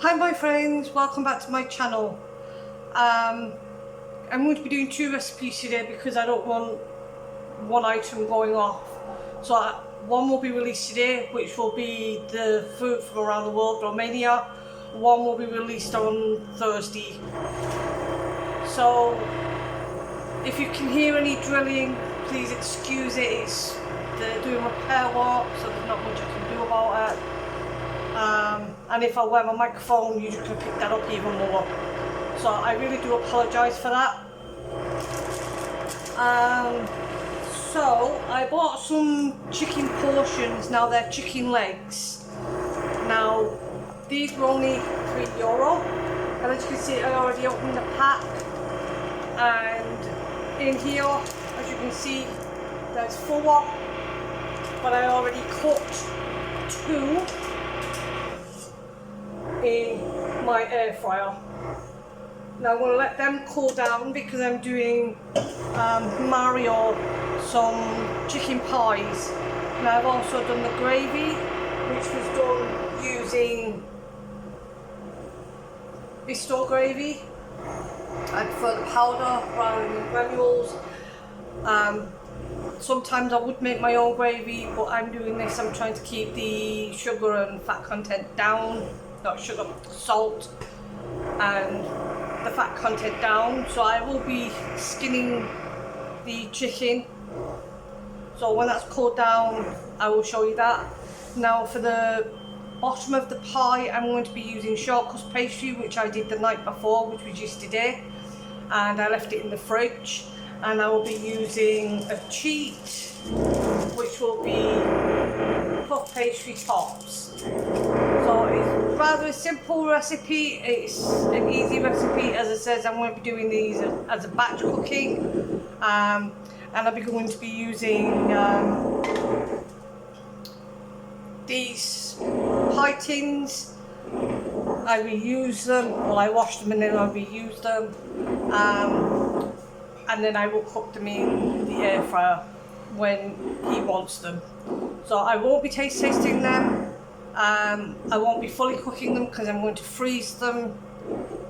Hi my friends, welcome back to my channel. I'm going to be doing two recipes today because I don't want one item going off. So one will be released today, which will be the food from around the world, Romania. One will be released on Thursday. So if you can hear any drilling, please excuse it. They're doing repair work, so there's not much I can do about it. And if I wear my microphone, you can pick that up even more. So I really do apologise for that. So I bought some chicken portions. Now they're chicken legs. Now these were only €3, and as you can see, I already opened the pack. And in here, as you can see, there's 4, but I already cooked 2 in my air fryer. Now I'm going to let them cool down because I'm doing Mario some chicken pies. Now I've also done the gravy, which was done using Bisto gravy. I prefer the powder rather than granules. Sometimes I would make my own gravy, but I'm doing this, I'm trying to keep the sugar and fat content down. Not sugar, salt and the fat content down. So I will be skinning the chicken. So when that's cooled down, I will show you that. Now for the bottom of the pie, I'm going to be using short crust pastry, which I did the night before, which was yesterday, and I left it in the fridge. And I will be using a cheat, which will be puff pastry tops. So it's rather a simple recipe. It's an easy recipe. As I said, I'm going to be doing these as a batch cooking, and I'll be going to be using these pie tins. I reuse them, well I wash them and then I reuse them, and then I will cook them in the air fryer when he wants them. So I won't be tasting them. I won't be fully cooking them because I'm going to freeze them.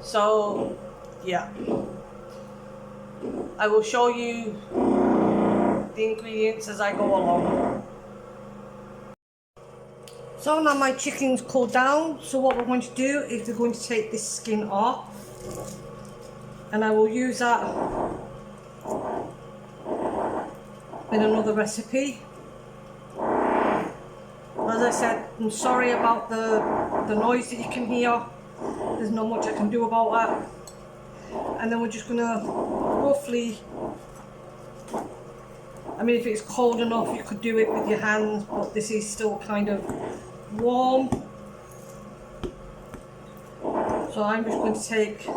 So yeah, I will show you the ingredients as I go along. So now my chicken's cooled down. So what we're going to do is we're going to take this skin off, and I will use that in another recipe. As I said, I'm sorry about the noise that you can hear. There's not much I can do about that. And then we're just gonna roughly, I mean if it's cold enough you could do it with your hands, but this is still kind of warm. So I'm just going to take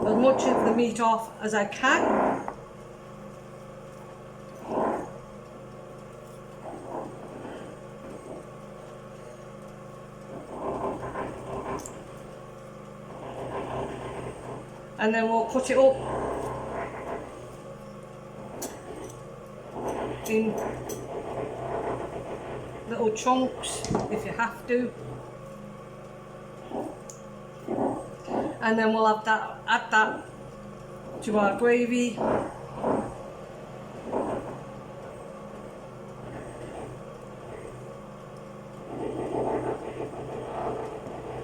as much of the meat off as I can. And then we'll cut it up in little chunks if you have to. And then we'll add that to our gravy.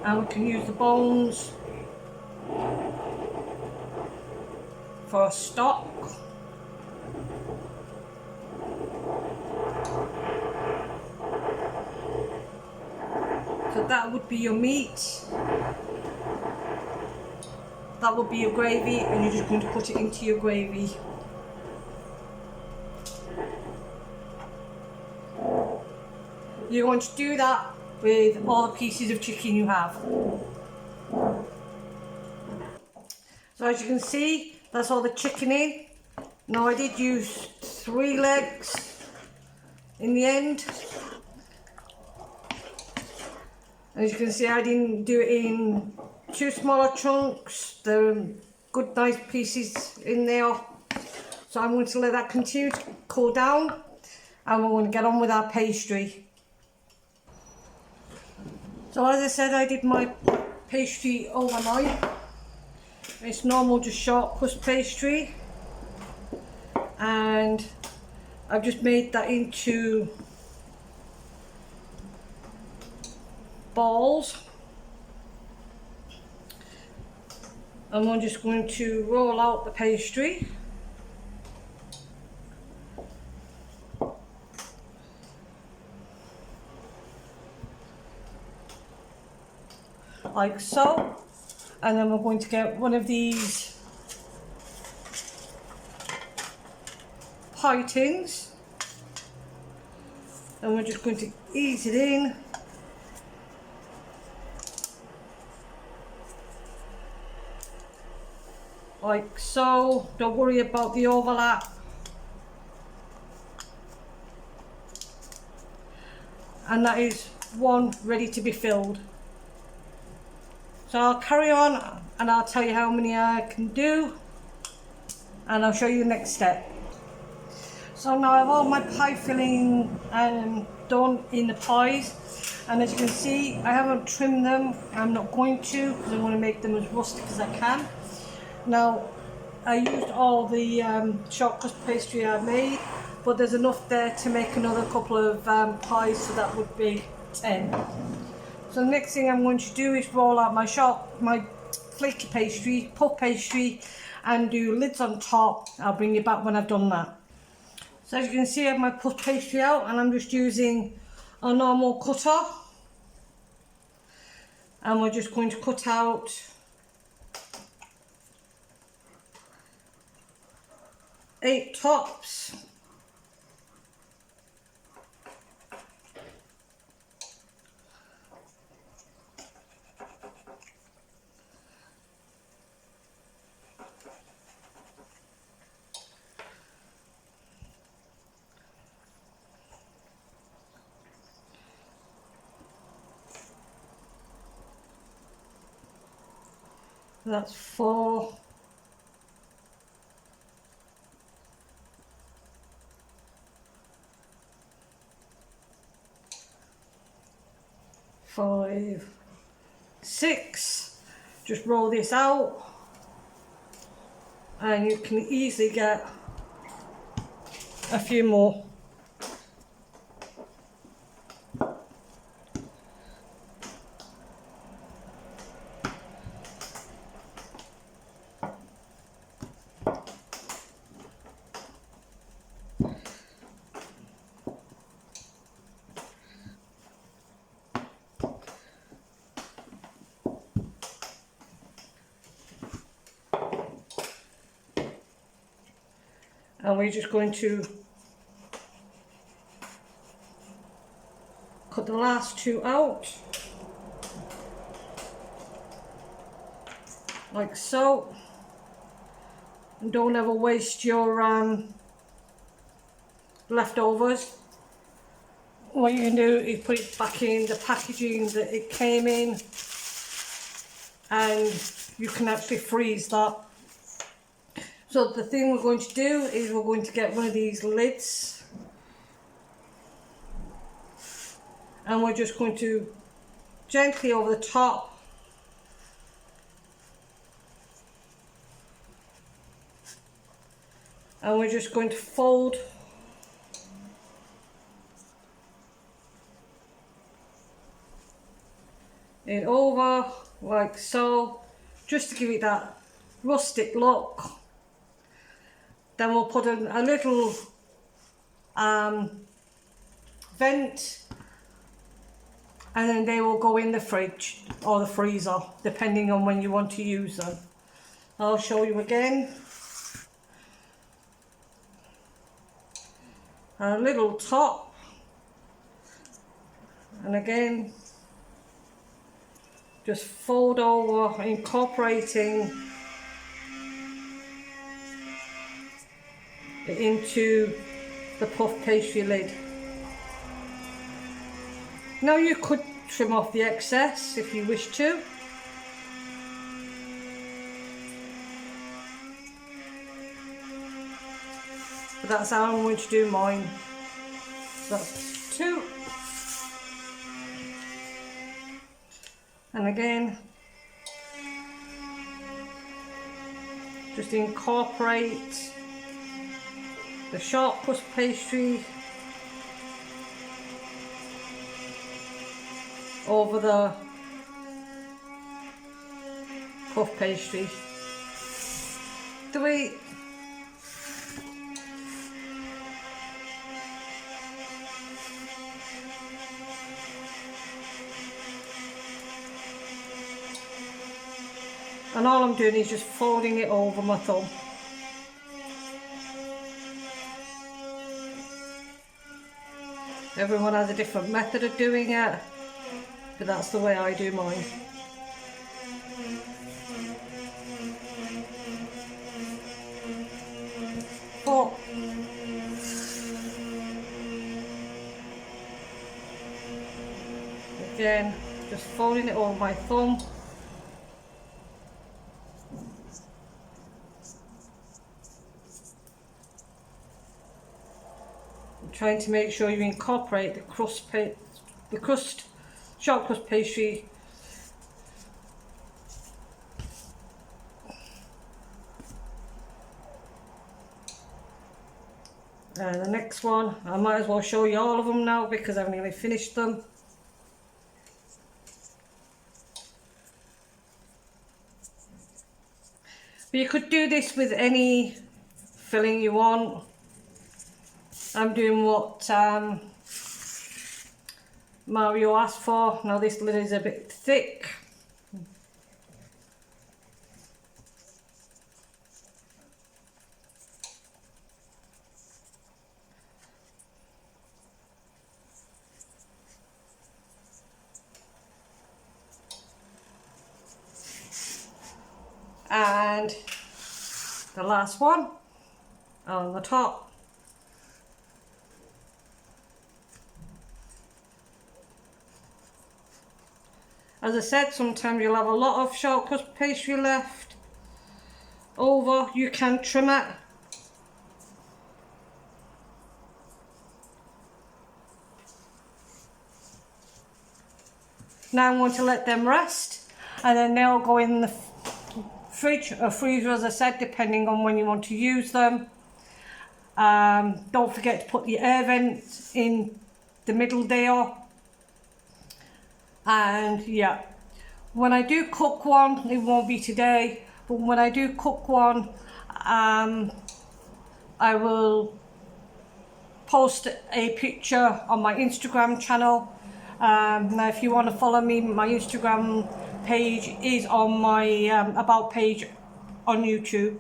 And we can use the bones for a stock. So that would be your meat. That would be your gravy, and you're just going to put it into your gravy. You're going to do that with all the pieces of chicken you have. So as you can see, that's all the chicken in. Now I did use 3 legs in the end. As you can see, I didn't do it in 2 smaller chunks. There are good nice pieces in there. So I'm going to let that continue to cool down, and we're going to get on with our pastry. So as I said, I did my pastry overnight. It's normal, just short crust pastry, and I've just made that into balls, and I'm just going to roll out the pastry. Like so, and then we're going to get one of these pie tins, and we're just going to ease it in. Like so, don't worry about the overlap. And that is one ready to be filled. So I'll carry on and I'll tell you how many I can do, and I'll show you the next step. So now I have all my pie filling done in the pies, and as you can see, I haven't trimmed them. I'm not going to, because I want to make them as rustic as I can. Now I used all the short crust pastry I made, but there's enough there to make another couple of pies, so that would be 10. So the next thing I'm going to do is roll out my flaky pastry, puff pastry, and do lids on top. I'll bring you back when I've done that. So as you can see, I have my puff pastry out, and I'm just using a normal cutter, and we're just going to cut out eight tops. That's 4. 5, 6. Just roll this out, and you can easily get a few more. And we're just going to cut the last 2 out, like so. And don't ever waste your leftovers. What you can do is put it back in the packaging that it came in, and you can actually freeze that. So the thing we're going to do is we're going to get one of these lids, and we're just going to gently over the top and we're just going to fold it over like so, just to give it that rustic look. Then we'll put in a little vent, and then they will go in the fridge or the freezer, depending on when you want to use them. I'll show you again. A little top, and again just fold over, incorporating it into the puff pastry lid. Now you could trim off the excess if you wish to. But that's how I'm going to do mine. So that's 2. And again, just incorporate the short crust pastry over the puff pastry. And all I'm doing is just folding it over my thumb. Everyone has a different method of doing it, but that's the way I do mine. But again, just folding it over my thumb. Trying to make sure you incorporate the short crust pastry and the next one, I might as well show you all of them now because I've nearly finished them. But you could do this with any filling you want. I'm doing what Mario asked for. Now this lid is a bit thick. And the last one on the top. As I said, sometimes you'll have a lot of short crust pastry left over. You can trim it. Now I'm going to let them rest and then they'll go in the fridge or freezer, as I said, depending on when you want to use them. Don't forget to put the air vents in the middle there. And yeah, when I do cook one, it won't be today, but when I do cook one, I will post a picture on my Instagram channel. Now if you want to follow me, my Instagram page is on my about page on YouTube.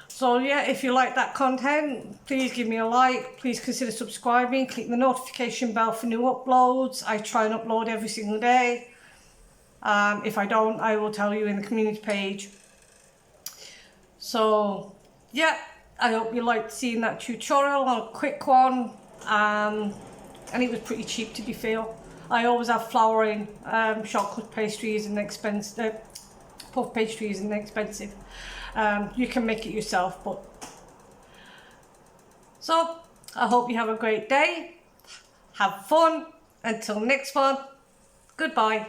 So yeah, if you like that content, please give me a like, please consider subscribing, click the notification bell for new uploads. I try and upload every single day. If I don't, I will tell you in the community page. So yeah, I hope you liked seeing that tutorial, a quick one, and it was pretty cheap, to be fair. I always have flour in, short crust pastries and expensive, puff pastries and expensive. You can make it yourself, but so I hope you have a great day, have fun, until next one, goodbye.